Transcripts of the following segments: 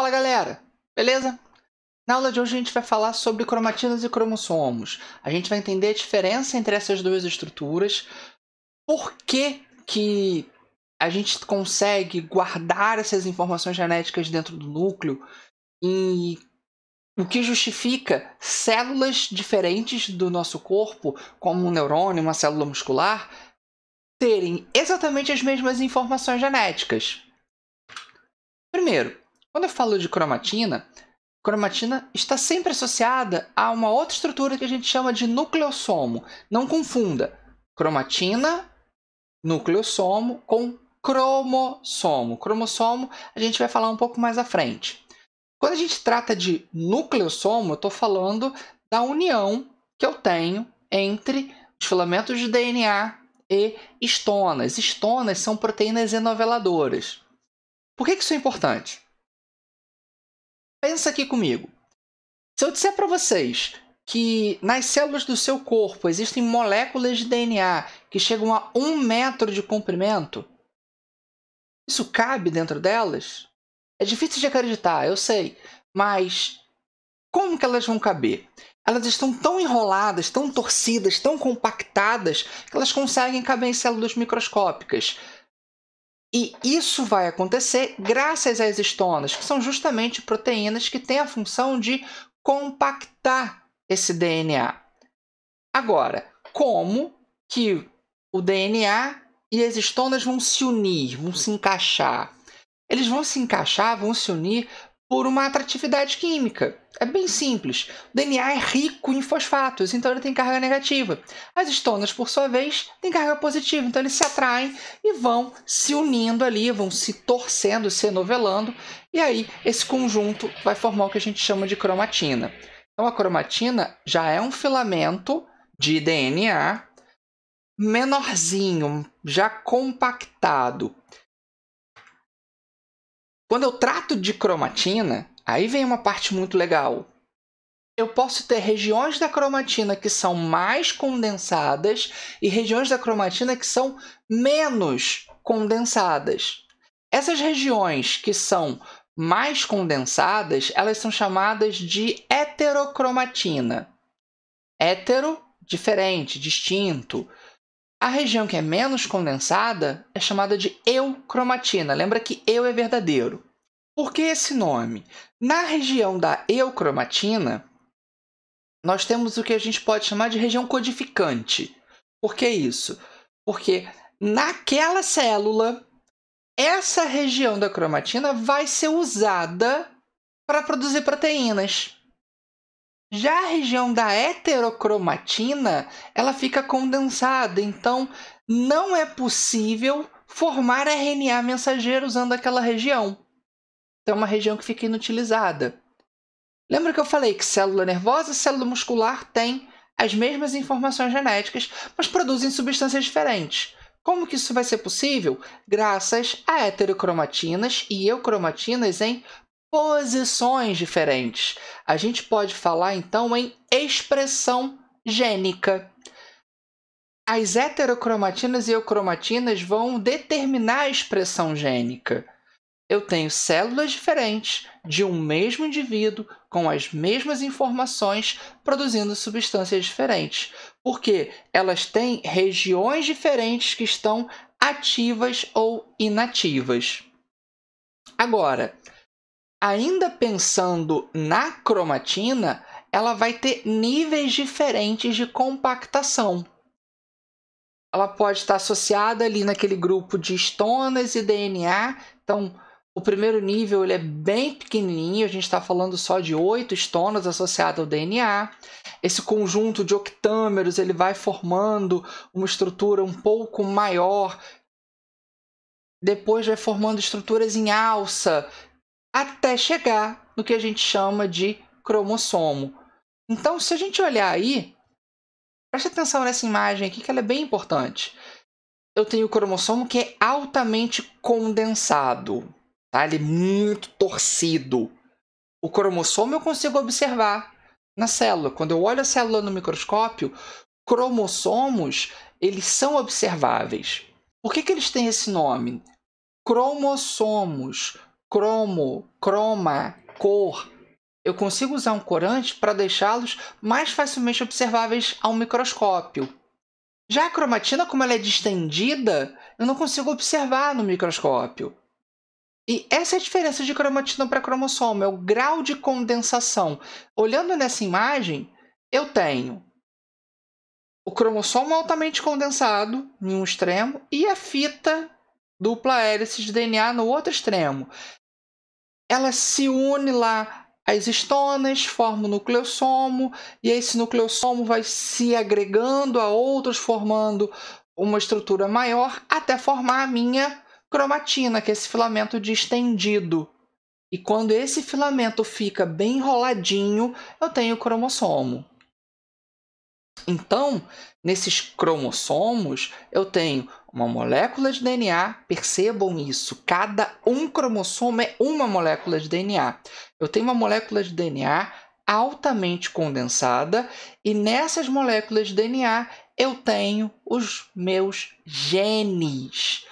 Fala galera, beleza? Na aula de hoje a gente vai falar sobre cromatinas e cromossomos. A gente vai entender a diferença entre essas duas estruturas, por que a gente consegue guardar essas informações genéticas dentro do núcleo e o que justifica células diferentes do nosso corpo, como um neurônio, uma célula muscular, terem exatamente as mesmas informações genéticas. Primeiro, quando eu falo de cromatina está sempre associada a uma outra estrutura que a gente chama de nucleossomo. Não confunda cromatina, nucleossomo com cromossomo. Cromossomo a gente vai falar um pouco mais à frente. Quando a gente trata de nucleossomo, eu estou falando da união que eu tenho entre os filamentos de DNA e histonas. Histonas são proteínas enoveladoras. Por que isso é importante? Pensa aqui comigo. Se eu disser para vocês que nas células do seu corpo existem moléculas de DNA que chegam a 1 metro de comprimento, isso cabe dentro delas? É difícil de acreditar, eu sei, mas como que elas vão caber? Elas estão tão enroladas, tão torcidas, tão compactadas, que elas conseguem caber em células microscópicas. E isso vai acontecer graças às histonas, que são justamente proteínas que têm a função de compactar esse DNA. Agora, como que o DNA e as histonas vão se unir, vão se encaixar? Eles vão se encaixar, vão se unir por uma atratividade química. É bem simples. O DNA é rico em fosfatos, então ele tem carga negativa. As histonas, por sua vez, têm carga positiva, então eles se atraem e vão se unindo ali, vão se torcendo, se enovelando, e aí esse conjunto vai formar o que a gente chama de cromatina. Então a cromatina já é um filamento de DNA menorzinho, já compactado. Quando eu trato de cromatina, aí vem uma parte muito legal. Eu posso ter regiões da cromatina que são mais condensadas e regiões da cromatina que são menos condensadas. Essas regiões que são mais condensadas, elas são chamadas de heterocromatina. Hétero, diferente, distinto. A região que é menos condensada é chamada de eucromatina. Lembra que eu é verdadeiro. Por que esse nome? Na região da eucromatina, nós temos o que a gente pode chamar de região codificante. Por que isso? Porque naquela célula, essa região da cromatina vai ser usada para produzir proteínas. Já a região da heterocromatina, ela fica condensada, então não é possível formar RNA mensageiro usando aquela região. Então é uma região que fica inutilizada. Lembra que eu falei que célula nervosa e célula muscular têm as mesmas informações genéticas, mas produzem substâncias diferentes. Como que isso vai ser possível? Graças a heterocromatinas e eucromatinas em posições diferentes. A gente pode falar, então, em expressão gênica. As heterocromatinas e eucromatinas vão determinar a expressão gênica. Eu tenho células diferentes de um mesmo indivíduo com as mesmas informações produzindo substâncias diferentes, porque elas têm regiões diferentes que estão ativas ou inativas. Agora, ainda pensando na cromatina, ela vai ter níveis diferentes de compactação. Ela pode estar associada ali naquele grupo de histonas e DNA. Então, o primeiro nível ele é bem pequenininho, a gente está falando só de 8 histonas associadas ao DNA. Esse conjunto de octâmeros ele vai formando uma estrutura um pouco maior. Depois vai formando estruturas em alça, até chegar no que a gente chama de cromossomo. Então, se a gente olhar aí, preste atenção nessa imagem aqui, que ela é bem importante. Eu tenho o cromossomo que é altamente condensado. Tá? Ele é muito torcido. O cromossomo eu consigo observar na célula. Quando eu olho a célula no microscópio, cromossomos eles são observáveis. Por que eles têm esse nome? Cromossomos. croma, cor. Eu consigo usar um corante para deixá-los mais facilmente observáveis ao microscópio. Já a cromatina, como ela é distendida, eu não consigo observar no microscópio. E essa é a diferença de cromatina para cromossomo, é o grau de condensação. Olhando nessa imagem, eu tenho o cromossomo altamente condensado em um extremo e a fita dupla hélice de DNA no outro extremo. Ela se une lá às histonas, forma o nucleossomo, e esse nucleossomo vai se agregando a outros, formando uma estrutura maior, até formar a minha cromatina, que é esse filamento distendido. E quando esse filamento fica bem enroladinho, eu tenho o cromossomo. Então, nesses cromossomos, eu tenho uma molécula de DNA, percebam isso, cada um cromossomo é uma molécula de DNA. Eu tenho uma molécula de DNA altamente condensada e nessas moléculas de DNA eu tenho os meus genes.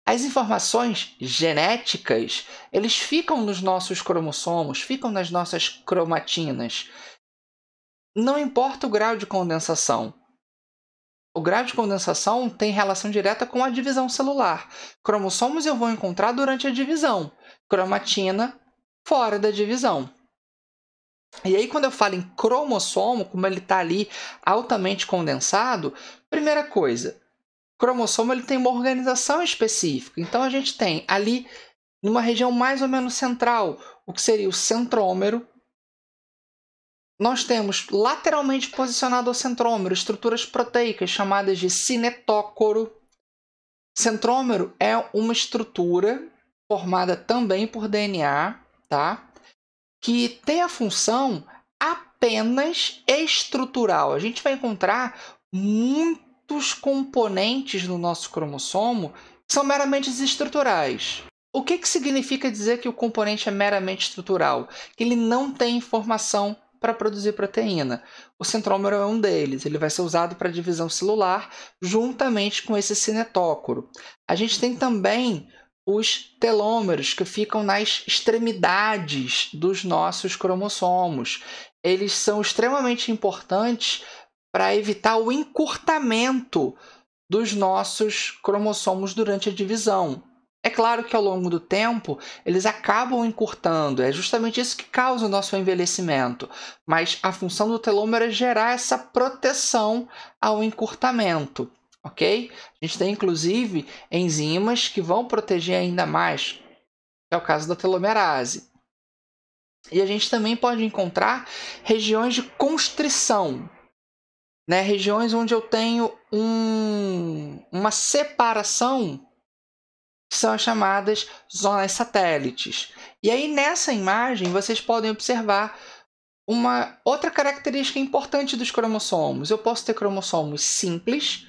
As informações genéticas, eles ficam nos nossos cromossomos, ficam nas nossas cromatinas. Não importa o grau de condensação. O grau de condensação tem relação direta com a divisão celular. Cromossomos eu vou encontrar durante a divisão. Cromatina, fora da divisão. E aí, quando eu falo em cromossomo, como ele está ali altamente condensado, primeira coisa, cromossomo ele tem uma organização específica. Então, a gente tem ali, numa região mais ou menos central, o que seria o centrômero. Nós temos lateralmente posicionado ao centrômero estruturas proteicas chamadas de cinetócoro. Centrômero é uma estrutura formada também por DNA, tá? Que tem a função apenas estrutural. A gente vai encontrar muitos componentes no nosso cromossomo que são meramente estruturais. O que significa dizer que o componente é meramente estrutural? Que ele não tem informação para produzir proteína. O centrômero é um deles. Ele vai ser usado para divisão celular juntamente com esse cinetócoro. A gente tem também os telômeros, que ficam nas extremidades dos nossos cromossomos. Eles são extremamente importantes para evitar o encurtamento dos nossos cromossomos durante a divisão. É claro que ao longo do tempo eles acabam encurtando, é justamente isso que causa o nosso envelhecimento. Mas a função do telômero é gerar essa proteção ao encurtamento, ok? A gente tem inclusive enzimas que vão proteger ainda mais, que é o caso da telomerase. E a gente também pode encontrar regiões de constrição, né? Regiões onde eu tenho uma separação, que são as chamadas zonas satélites. E aí, nessa imagem, vocês podem observar uma outra característica importante dos cromossomos. Eu posso ter cromossomos simples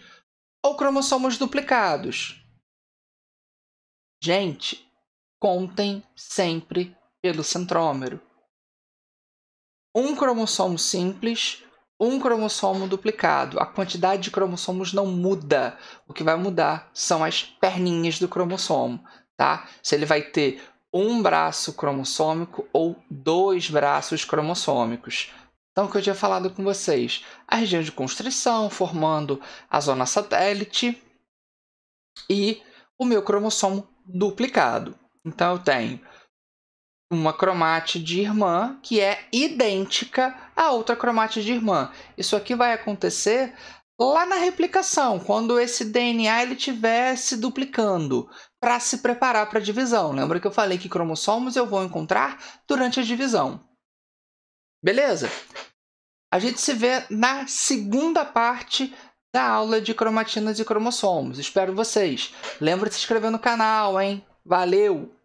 ou cromossomos duplicados. Gente, contem sempre pelo centrômero. Um cromossomo simples, um cromossomo duplicado. A quantidade de cromossomos não muda. O que vai mudar são as perninhas do cromossomo, tá? Se ele vai ter um braço cromossômico ou 2 braços cromossômicos. Então, o que eu tinha falado com vocês, a região de constrição, formando a zona satélite e o meu cromossomo duplicado. Então, eu tenho uma cromátide irmã que é idêntica à outra cromátide irmã. Isso aqui vai acontecer lá na replicação, quando esse DNA ele estiver se duplicando, para se preparar para a divisão. Lembra que eu falei que cromossomos eu vou encontrar durante a divisão. Beleza? A gente se vê na segunda parte da aula de cromatinas e cromossomos. Espero vocês. Lembra de se inscrever no canal, hein? Valeu!